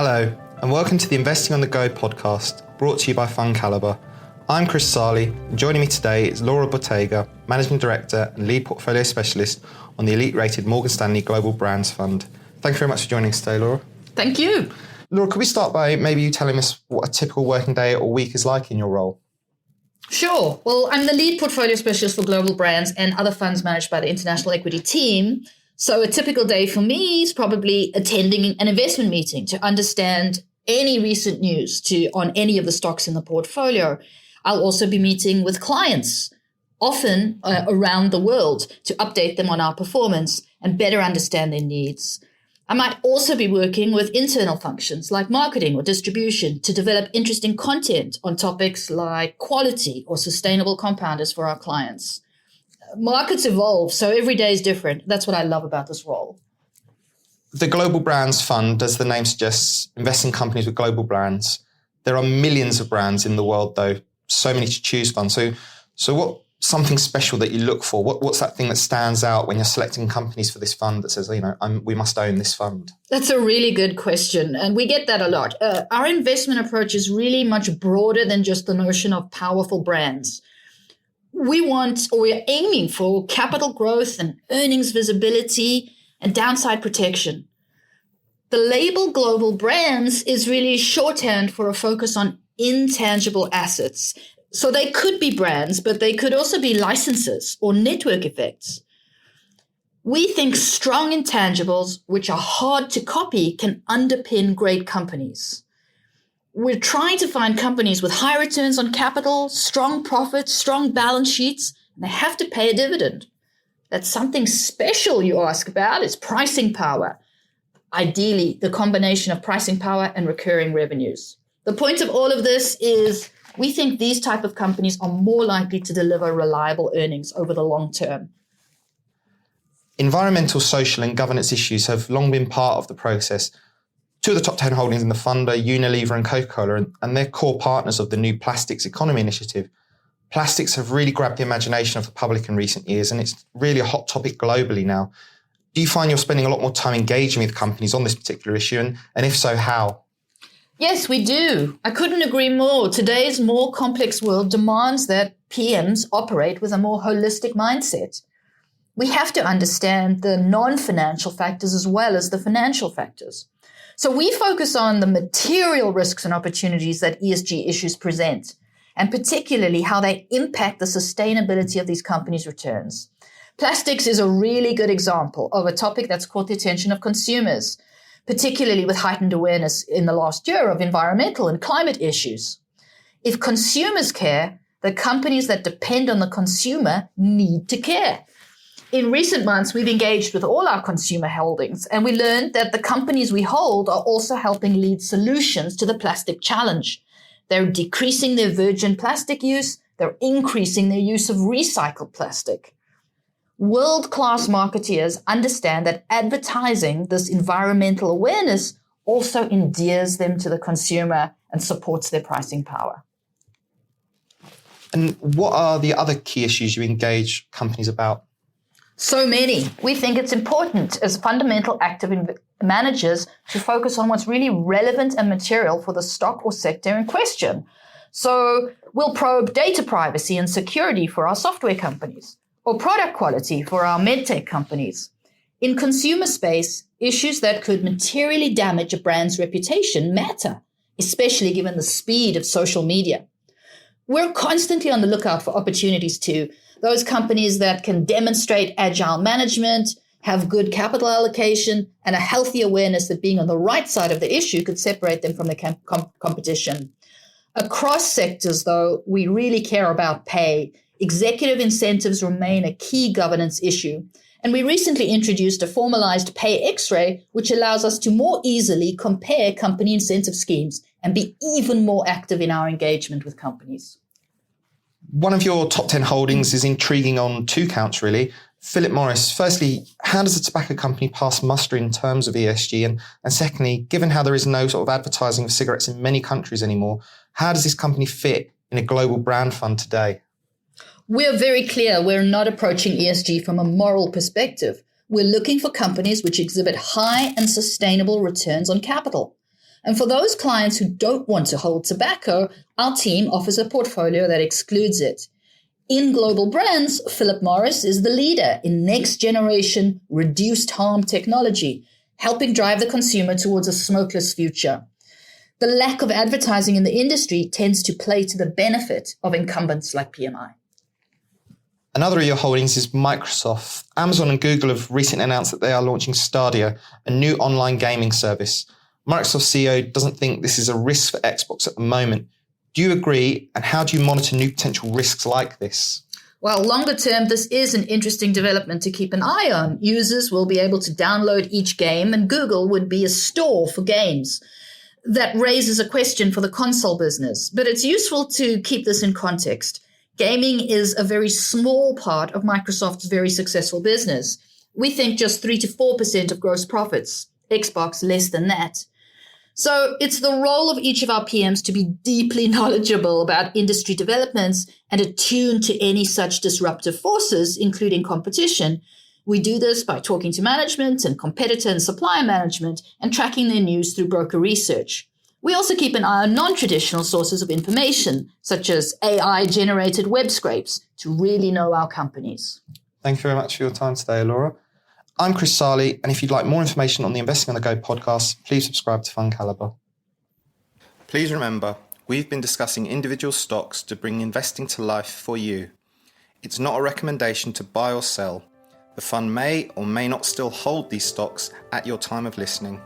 Hello, and welcome to the Investing on the Go podcast, brought to you by FundCalibre. I'm Chris Sarley, and joining me today is Laura Bottega, Managing Director and Lead Portfolio Specialist on the elite-rated Morgan Stanley Global Brands Fund. Thank you very much for joining us today, Laura. Thank you. Laura, could we start by maybe you telling us what a typical working day or week is like in your role? Sure. Well, I'm the Lead Portfolio Specialist for Global Brands and other funds managed by the International Equity team. So a typical day for me is probably attending an investment meeting to understand any recent news on any of the stocks in the portfolio. I'll also be meeting with clients, often around the world, to update them on our performance and better understand their needs. I might also be working with internal functions like marketing or distribution to develop interesting content on topics like quality or sustainable compounders for our clients. Markets evolve, so every day is different. That's what I love about this role. The Global Brands Fund, as the name suggests, invests in companies with global brands. There are millions of brands in the world, though, so many to choose from. So what something special that you look for? What's that thing that stands out when you're selecting companies for this fund that says, we must own this fund? That's a really good question, and we get that a lot. Our investment approach is really much broader than just the notion of powerful brands. We're aiming for capital growth and earnings visibility and downside protection. The label Global Brands is really shorthand for a focus on intangible assets. So they could be brands, but they could also be licenses or network effects. We think strong intangibles, which are hard to copy, can underpin great companies. We're trying to find companies with high returns on capital, strong profits, strong balance sheets, and they have to pay a dividend. That's something special you ask about. It's pricing power. Ideally, the combination of pricing power and recurring revenues. The point of all of this is we think these type of companies are more likely to deliver reliable earnings over the long term. Environmental, social and governance issues have long been part of the process. Two of the top 10 holdings in the fund are Unilever and Coca-Cola, and they're core partners of the new Plastics Economy Initiative. Plastics have really grabbed the imagination of the public in recent years, and it's really a hot topic globally now. Do you find you're spending a lot more time engaging with companies on this particular issue, and if so, how? Yes, we do. I couldn't agree more. Today's more complex world demands that PMs operate with a more holistic mindset. We have to understand the non-financial factors as well as the financial factors. So we focus on the material risks and opportunities that ESG issues present, and particularly how they impact the sustainability of these companies' returns. Plastics is a really good example of a topic that's caught the attention of consumers, particularly with heightened awareness in the last year of environmental and climate issues. If consumers care, the companies that depend on the consumer need to care. In recent months, we've engaged with all our consumer holdings, and we learned that the companies we hold are also helping lead solutions to the plastic challenge. They're decreasing their virgin plastic use. They're increasing their use of recycled plastic. World-class marketeers understand that advertising this environmental awareness also endears them to the consumer and supports their pricing power. And what are the other key issues you engage companies about? So many. We think it's important as fundamental active managers to focus on what's really relevant and material for the stock or sector in question. So we'll probe data privacy and security for our software companies, or product quality for our medtech companies. In consumer space, issues that could materially damage a brand's reputation matter, especially given the speed of social media. We're constantly on the lookout for opportunities to those companies that can demonstrate agile management, have good capital allocation, and a healthy awareness that being on the right side of the issue could separate them from the competition. Across sectors, though, we really care about pay. Executive incentives remain a key governance issue. And we recently introduced a formalized pay X-ray, which allows us to more easily compare company incentive schemes and be even more active in our engagement with companies. One of your top 10 holdings is intriguing on two counts, really. Philip Morris, firstly, how does a tobacco company pass muster in terms of ESG? And secondly, given how there is no sort of advertising of cigarettes in many countries anymore, how does this company fit in a global brand fund today? We're very clear we're not approaching ESG from a moral perspective. We're looking for companies which exhibit high and sustainable returns on capital. And for those clients who don't want to hold tobacco, our team offers a portfolio that excludes it. In Global Brands, Philip Morris is the leader in next-generation reduced harm technology, helping drive the consumer towards a smokeless future. The lack of advertising in the industry tends to play to the benefit of incumbents like PMI. Another of your holdings is Microsoft. Amazon and Google have recently announced that they are launching Stadia, a new online gaming service. Microsoft CEO doesn't think this is a risk for Xbox at the moment. Do you agree? And how do you monitor new potential risks like this? Well, longer term, this is an interesting development to keep an eye on. Users will be able to download each game, and Google would be a store for games. That raises a question for the console business, but it's useful to keep this in context. Gaming is a very small part of Microsoft's very successful business. We think just 3 to 4% of gross profits, Xbox less than that. So it's the role of each of our PMs to be deeply knowledgeable about industry developments and attuned to any such disruptive forces, including competition. We do this by talking to management and competitor and supplier management and tracking their news through broker research. We also keep an eye on non-traditional sources of information, such as AI-generated web scrapes, to really know our companies. Thank you very much for your time today, Laura. I'm Chris Sarley, and if you'd like more information on the Investing on the Go podcast, please subscribe to FundCalibre. Please remember, we've been discussing individual stocks to bring investing to life for you. It's not a recommendation to buy or sell. The fund may or may not still hold these stocks at your time of listening.